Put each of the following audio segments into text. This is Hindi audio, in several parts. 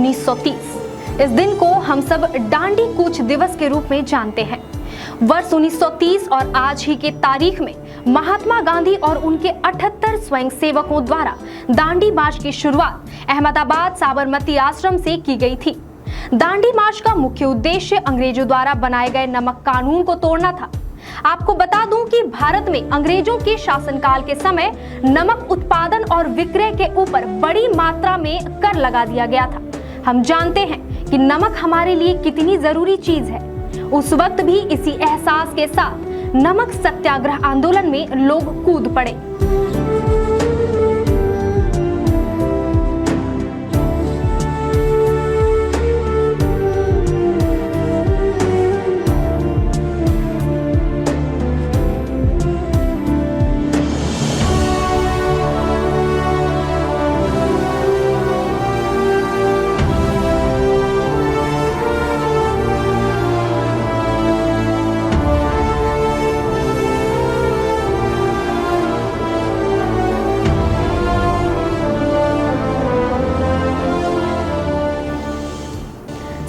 1930। इस दिन को हम सब दांडी कूच दिवस के रूप में जानते हैं। वर्ष 1930 और आज ही के तारीख में महात्मा गांधी और उनके 78 स्वयंसेवकों द्वारा दांडी मार्च की शुरुआत अहमदाबाद साबरमती आश्रम से की गई थी। दांडी मार्च का मुख्य उद्देश्य अंग्रेजों द्वारा बनाए गए नमक कानून को तोड़ना था। आपको बता दूं कि भारत में अंग्रेजों के शासनकाल के समय नमक उत्पादन और विक्रय के ऊपर बड़ी मात्रा में कर लगा दिया गया था। हम जानते हैं कि नमक हमारे लिए कितनी जरूरी चीज है। उस वक्त भी इसी एहसास के साथ नमक सत्याग्रह आंदोलन में लोग कूद पड़े।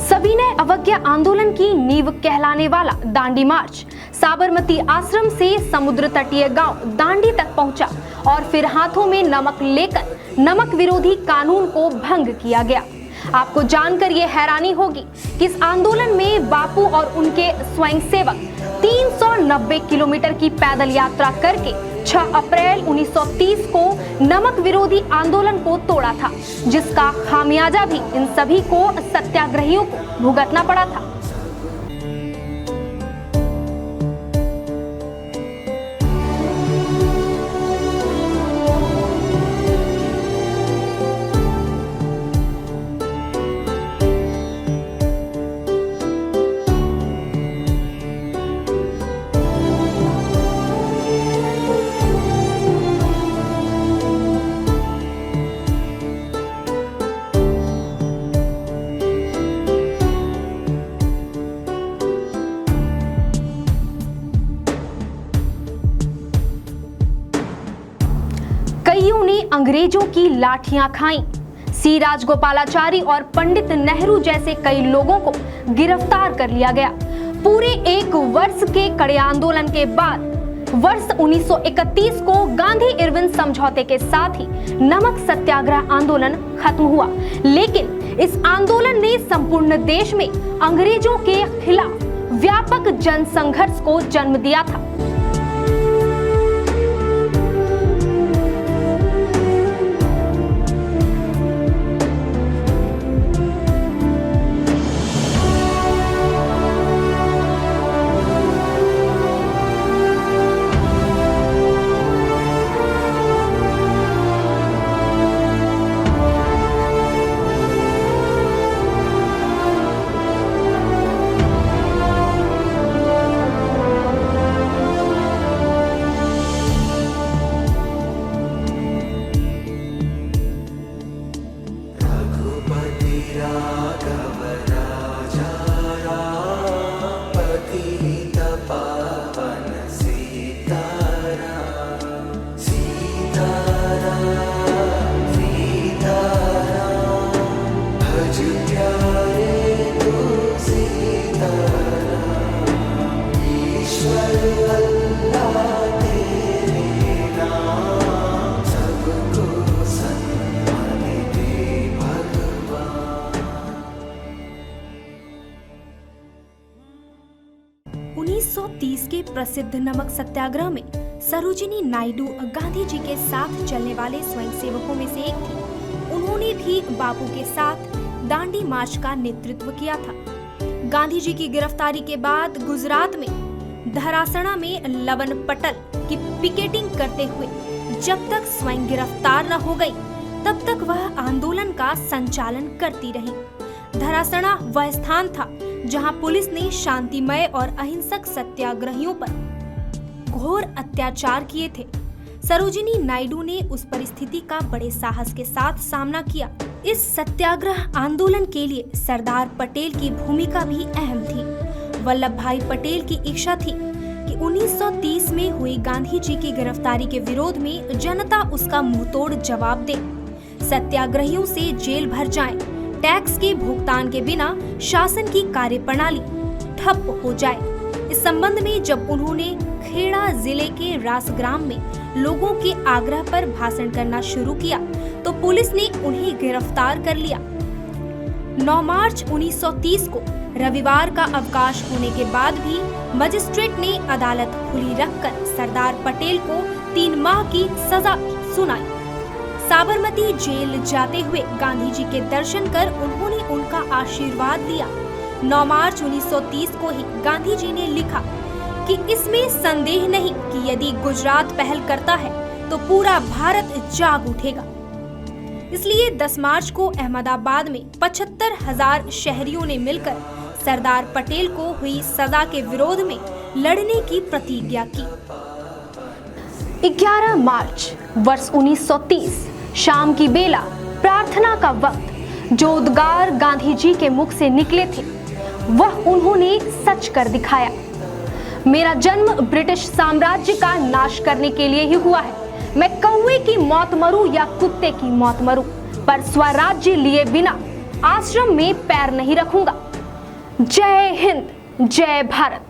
सविनय अवज्ञा आंदोलन की नींव कहलाने वाला दांडी मार्च साबरमती आश्रम से समुद्र तटीय गांव दांडी तक पहुंचा और फिर हाथों में नमक लेकर नमक विरोधी कानून को भंग किया गया। आपको जानकर ये हैरानी होगी कि इस आंदोलन में बापू और उनके स्वयंसेवक 390 किलोमीटर की पैदल यात्रा करके 6 अप्रैल 1930 को नमक विरोधी आंदोलन को तोड़ा था, जिसका खामियाजा भी इन सभी को सत्याग्रहियों को भुगतना पड़ा था। कईयों ने अंग्रेजों की लाठियां खाईं। सी राजगोपालाचारी और पंडित नेहरू जैसे कई लोगों को गिरफ्तार कर लिया गया। पूरे 1 वर्ष के कड़े आंदोलन के बाद वर्ष 1931 को गांधी इरविन समझौते के साथ ही नमक सत्याग्रह आंदोलन खत्म हुआ, लेकिन इस आंदोलन ने संपूर्ण देश में अंग्रेजों के खिलाफ व्यापक जन संघर्ष को जन्म दिया था। के प्रसिद्ध नमक सत्याग्रह में सरोजिनी नायडू गांधी जी के साथ चलने वाले स्वयंसेवकों में से एक थी। उन्होंने भी बापू के साथ दांडी मार्च का नेतृत्व किया था। गांधी जी की गिरफ्तारी के बाद गुजरात में धरासणा में लवन पटल की पिकेटिंग करते हुए जब तक स्वयं गिरफ्तार न हो गई, तब तक वह आंदोलन का संचालन करती रही। धरासणा वह स्थान था जहां पुलिस ने शांतिमय और अहिंसक सत्याग्रहियों पर घोर अत्याचार किए थे। सरोजिनी नायडू ने उस परिस्थिति का बड़े साहस के साथ सामना किया। इस सत्याग्रह आंदोलन के लिए सरदार पटेल की भूमिका भी अहम थी। वल्लभ भाई पटेल की इच्छा थी कि 1930 में हुई गांधी जी की गिरफ्तारी के विरोध में जनता उसका मुंहतोड़ जवाब दे, सत्याग्रहियों से जेल भर जाए, टैक्स के भुगतान के बिना शासन की कार्यप्रणाली ठप हो जाए। इस संबंध में जब उन्होंने खेड़ा जिले के रासग्राम में लोगों के आग्रह पर भाषण करना शुरू किया तो पुलिस ने उन्हें गिरफ्तार कर लिया। 9 मार्च 1930 को रविवार का अवकाश होने के बाद भी मजिस्ट्रेट ने अदालत खुली रखकर सरदार पटेल को 3 माह की सजा सुनाई। साबरमती जेल जाते हुए गांधी जी के दर्शन कर उन्होंने उनका आशीर्वाद लिया। 9 मार्च 1930 को ही गांधी जी ने लिखा कि इसमें संदेह नहीं कि यदि गुजरात पहल करता है तो पूरा भारत जाग उठेगा। इसलिए 10 मार्च को अहमदाबाद में 75,000 शहरियों ने मिलकर सरदार पटेल को हुई सजा के विरोध में लड़ने की प्रतिज्ञा की। 11 मार्च वर्ष 1930 शाम की बेला प्रार्थना का वक्त जो उद्गार गांधी जी के मुख से निकले थे वह उन्होंने सच कर दिखाया। मेरा जन्म ब्रिटिश साम्राज्य का नाश करने के लिए ही हुआ है। मैं कौवे की मौत मरूं या कुत्ते की मौत मरूं, पर स्वराज्य लिए बिना आश्रम में पैर नहीं रखूंगा। जय हिंद, जय भारत।